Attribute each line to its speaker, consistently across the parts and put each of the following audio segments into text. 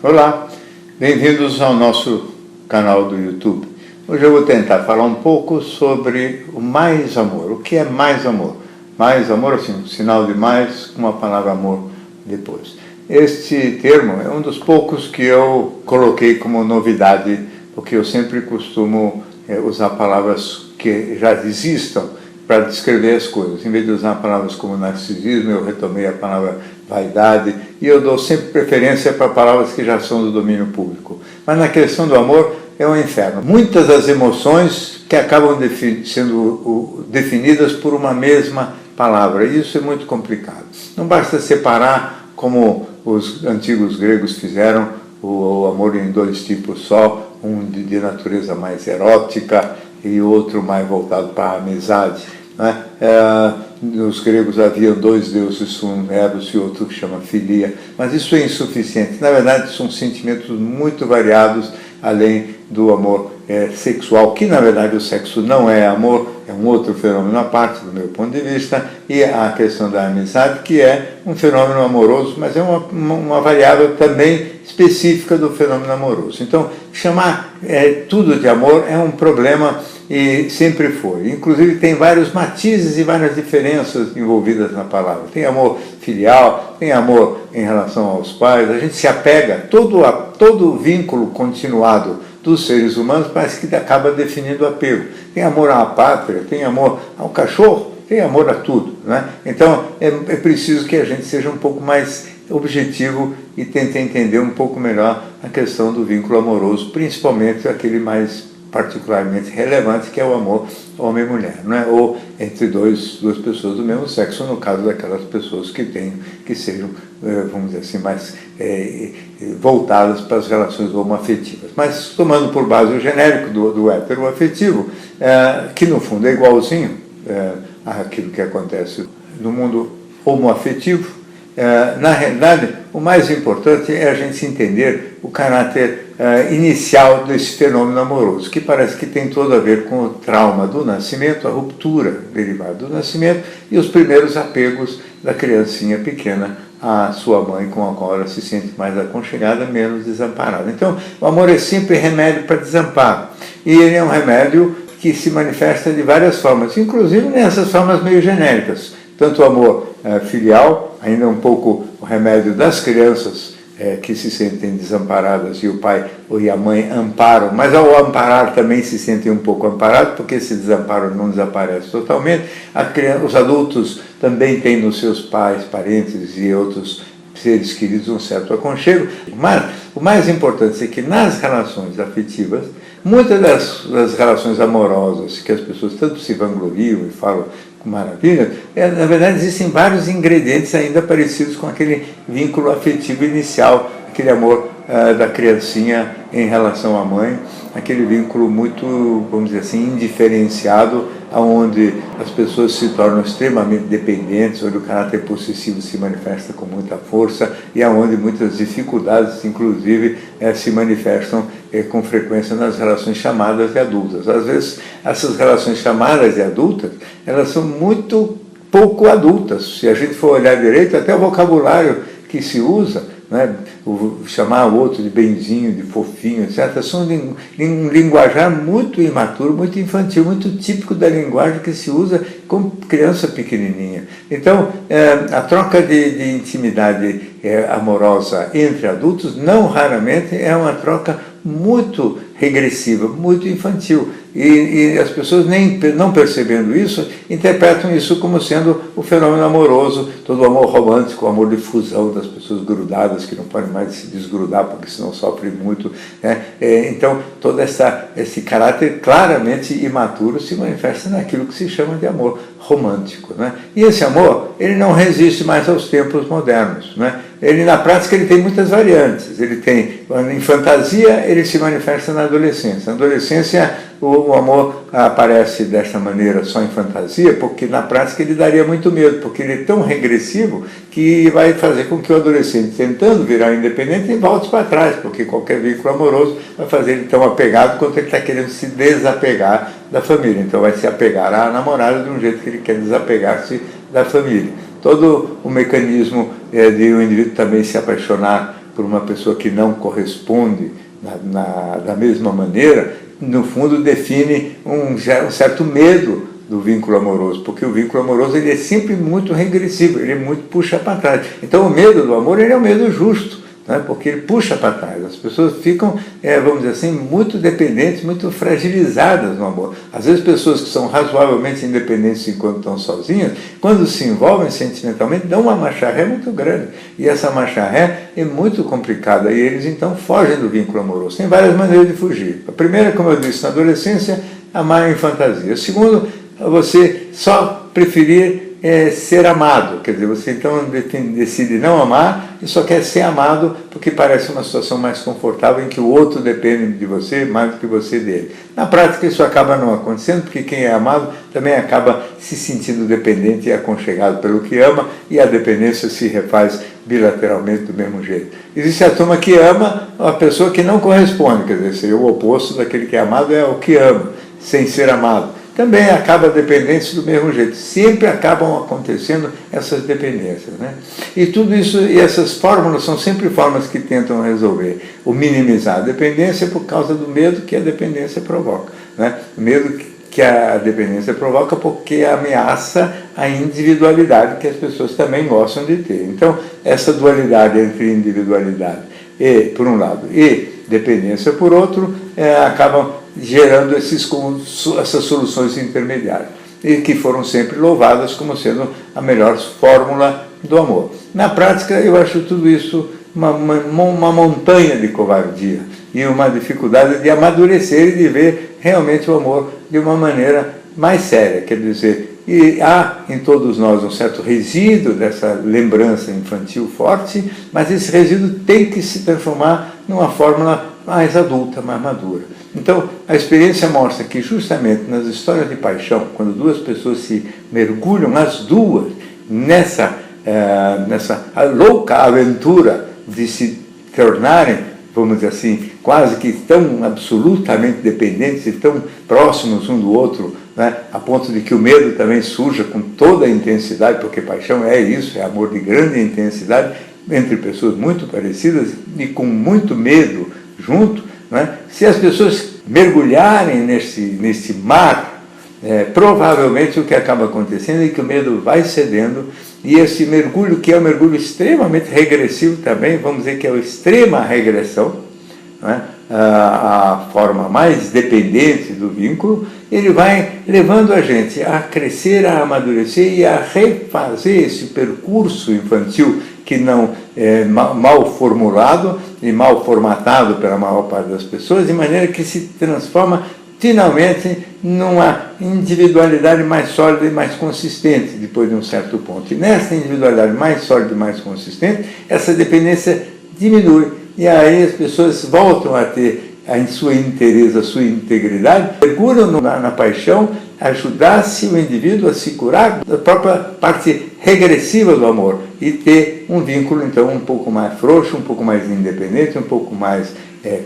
Speaker 1: Olá, bem-vindos ao nosso canal do YouTube. Hoje eu vou tentar falar um pouco sobre o mais amor. O que é mais amor? Mais amor, assim, um sinal de mais com a palavra amor depois. Este termo é um dos poucos que eu coloquei como novidade, porque eu sempre costumo usar palavras que já existam para descrever as coisas. Em vez de usar palavras como narcisismo, eu retomei a palavra vaidade, e eu dou sempre preferência para palavras que já são do domínio público. Mas na questão do amor, é um inferno. Muitas das emoções que acabam sendo definidas por uma mesma palavra, e isso é muito complicado. Não basta separar, como os antigos gregos fizeram, o amor em dois tipos só, um de natureza mais erótica e outro mais voltado para a amizade. Né? Nos gregos haviam dois deuses, um Eros e outro que chama Filia, mas isso é insuficiente. Na verdade, são sentimentos muito variados, além do amor sexual, que na verdade o sexo não é amor, é um outro fenômeno à parte do meu ponto de vista, e a questão da amizade, que é um fenômeno amoroso, mas é uma variável também específica do fenômeno amoroso. Então, chamar tudo de amor é um problema, e sempre foi. Inclusive tem vários matizes e várias diferenças envolvidas na palavra. Tem amor filial, tem amor em relação aos pais, a gente se apega, todo vínculo continuado dos seres humanos parece que acaba definindo apego. Tem amor à pátria, tem amor ao cachorro, tem amor a tudo. Né? Então é preciso que a gente seja um pouco mais objetivo e tente entender um pouco melhor a questão do vínculo amoroso, principalmente aquele mais particularmente relevante, que é o amor homem e mulher, não é? Ou entre duas pessoas do mesmo sexo, no caso daquelas pessoas que sejam, vamos dizer assim, mais voltadas para as relações homoafetivas. Mas tomando por base o genérico do heteroafetivo, que no fundo é igualzinho àquilo que acontece no mundo homoafetivo, na realidade, o mais importante é a gente entender o caráter inicial desse fenômeno amoroso, que parece que tem todo a ver com o trauma do nascimento, a ruptura derivada do nascimento e os primeiros apegos da criancinha pequena à sua mãe, com a qual ela se sente mais aconchegada, menos desamparada. Então, o amor é sempre remédio para desamparo, e ele é um remédio que se manifesta de várias formas, inclusive nessas formas meio genéricas. Tanto o amor filial, ainda um pouco o remédio das crianças que se sentem desamparadas e o pai e a mãe amparam, mas ao amparar também se sentem um pouco amparados, porque esse desamparo não desaparece totalmente. Os adultos também têm nos seus pais, parentes e outros seres queridos um certo aconchego, mas o mais importante é que nas relações afetivas, muitas das relações amorosas que as pessoas tanto se vangloriam e falam com maravilha, na verdade existem vários ingredientes ainda parecidos com aquele vínculo afetivo inicial, aquele amor da criancinha em relação à mãe, aquele vínculo muito, vamos dizer assim, indiferenciado, onde as pessoas se tornam extremamente dependentes, onde o caráter possessivo se manifesta com muita força e onde muitas dificuldades, inclusive, se manifestam com frequência nas relações chamadas de adultas. Às vezes, essas relações chamadas de adultas, elas são muito pouco adultas. Se a gente for olhar direito, até o vocabulário que se usa, né, chamar o outro de benzinho, de fofinho, etc., são um linguajar muito imaturo, muito infantil, muito típico da linguagem que se usa com criança pequenininha. Então, a troca de intimidade amorosa entre adultos, não raramente, é uma troca muito regressiva, muito infantil. E as pessoas, não percebendo isso, interpretam isso como sendo o fenômeno amoroso, todo o amor romântico, o amor de fusão das pessoas grudadas, que não podem mais se desgrudar, porque senão sofrem muito. Né? Então, todo esse caráter claramente imaturo se manifesta naquilo que se chama de amor romântico. Né? E esse amor, ele não resiste mais aos tempos modernos. Né? Ele, na prática, ele tem muitas variantes. Ele tem, em fantasia, ele se manifesta na adolescência. Na adolescência, o amor aparece desta maneira só em fantasia, porque na prática ele daria muito medo, porque ele é tão regressivo que vai fazer com que o adolescente, tentando virar independente, volte para trás, porque qualquer vínculo amoroso vai fazer ele tão apegado quanto ele está querendo se desapegar da família. Então vai se apegar à namorada de um jeito que ele quer desapegar-se da família. Todo o mecanismo de o indivíduo também se apaixonar por uma pessoa que não corresponde da mesma maneira, no fundo define um certo medo do vínculo amoroso, porque o vínculo amoroso ele é sempre muito regressivo, ele muito puxa para trás. Então o medo do amor ele é um medo justo, né? Porque ele puxa para trás. As pessoas ficam, vamos dizer assim, muito dependentes, muito fragilizadas no amor. Às vezes pessoas que são razoavelmente independentes enquanto estão sozinhas, quando se envolvem sentimentalmente, dão uma marcha ré muito grande. E essa marcha ré é muito complicada e eles então fogem do vínculo amoroso. Tem várias maneiras de fugir. A primeira, como eu disse, na adolescência, amar em fantasia. A segunda, você só preferir ser amado, quer dizer, você então decide não amar e só quer ser amado porque parece uma situação mais confortável em que o outro depende de você mais do que você dele. Na prática isso acaba não acontecendo porque quem é amado também acaba se sentindo dependente e aconchegado pelo que ama e a dependência se refaz bilateralmente do mesmo jeito. Existe a turma que ama a pessoa que não corresponde, quer dizer, seria o oposto daquele que é amado é o que ama, sem ser amado. Também acaba dependência do mesmo jeito. Sempre acabam acontecendo essas dependências, né? E tudo isso, e essas fórmulas são sempre formas que tentam resolver ou minimizar a dependência por causa do medo que a dependência provoca, né? O medo que a dependência provoca porque ameaça a individualidade que as pessoas também gostam de ter. Então, essa dualidade entre individualidade, por um lado, e dependência por outro, acabam gerando essas soluções intermediárias, e que foram sempre louvadas como sendo a melhor fórmula do amor. Na prática, eu acho tudo isso uma montanha de covardia e uma dificuldade de amadurecer e de ver realmente o amor de uma maneira mais séria, quer dizer, e há em todos nós um certo resíduo dessa lembrança infantil forte, mas esse resíduo tem que se transformar numa fórmula mais adulta, mais madura. Então, a experiência mostra que justamente nas histórias de paixão, quando duas pessoas se mergulham, as duas, nessa louca aventura de se tornarem, vamos dizer assim, quase que tão absolutamente dependentes e tão próximos um do outro, né, a ponto de que o medo também surja com toda a intensidade, porque paixão é isso, é amor de grande intensidade, entre pessoas muito parecidas e com muito medo junto, né? Se as pessoas mergulharem nesse mar, provavelmente o que acaba acontecendo é que o medo vai cedendo e esse mergulho, que é um mergulho extremamente regressivo também, vamos dizer que é a extrema regressão, né? A forma mais dependente do vínculo, ele vai levando a gente a crescer, a amadurecer e a refazer esse percurso infantil que não é mal formulado e mal formatado pela maior parte das pessoas, de maneira que se transforma finalmente numa individualidade mais sólida e mais consistente depois de um certo ponto. E nessa individualidade mais sólida e mais consistente, essa dependência diminui e aí as pessoas voltam a ter a sua inteireza, a sua integridade, mergulham na paixão, ajudar-se o indivíduo a se curar da própria parte regressiva do amor e ter um vínculo, então, um pouco mais frouxo, um pouco mais independente, um pouco mais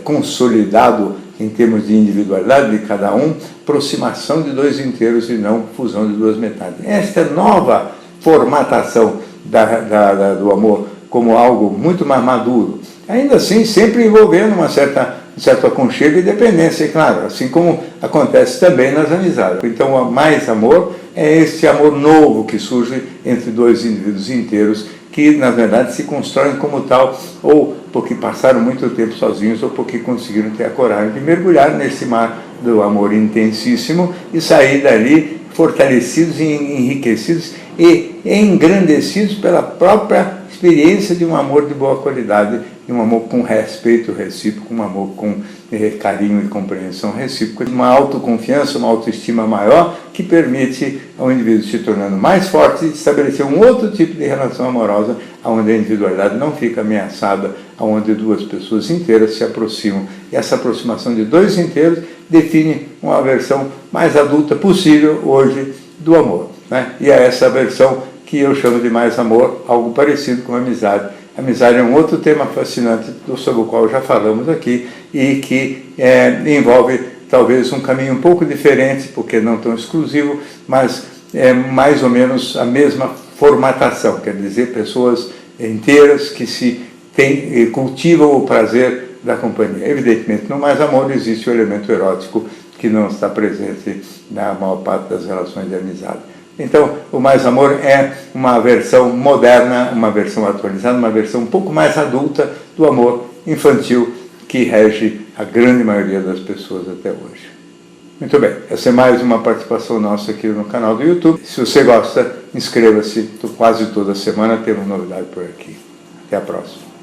Speaker 1: consolidado em termos de individualidade de cada um, aproximação de dois inteiros e não fusão de duas metades. Esta nova formatação do amor como algo muito mais maduro, ainda assim sempre envolvendo um certo aconchego e dependência, é claro, assim como acontece também nas amizades. Então, mais amor é este amor novo que surge entre dois indivíduos inteiros que, na verdade, se constroem como tal, ou porque passaram muito tempo sozinhos, ou porque conseguiram ter a coragem de mergulhar nesse mar do amor intensíssimo e sair dali fortalecidos e enriquecidos e engrandecidos pela própria experiência de um amor de boa qualidade, e um amor com respeito recíproco, um amor com carinho e compreensão recíproca, uma autoconfiança, uma autoestima maior, que permite ao indivíduo se tornando mais forte e estabelecer um outro tipo de relação amorosa, onde a individualidade não fica ameaçada, onde duas pessoas inteiras se aproximam. E essa aproximação de dois inteiros define uma versão mais adulta possível hoje do amor, né? E é essa versão que eu chamo de mais amor, algo parecido com amizade. Amizade é um outro tema fascinante sobre o qual já falamos aqui e que envolve talvez um caminho um pouco diferente, porque não tão exclusivo, mas é mais ou menos a mesma formatação, quer dizer, pessoas inteiras que se cultivam o prazer da companhia. Evidentemente, no mais amor existe o elemento erótico que não está presente na maior parte das relações de amizade. Então, o mais amor é uma versão moderna, uma versão atualizada, uma versão um pouco mais adulta do amor infantil que rege a grande maioria das pessoas até hoje. Muito bem, essa é mais uma participação nossa aqui no canal do YouTube. Se você gosta, inscreva-se, quase toda semana temos novidade por aqui. Até a próxima.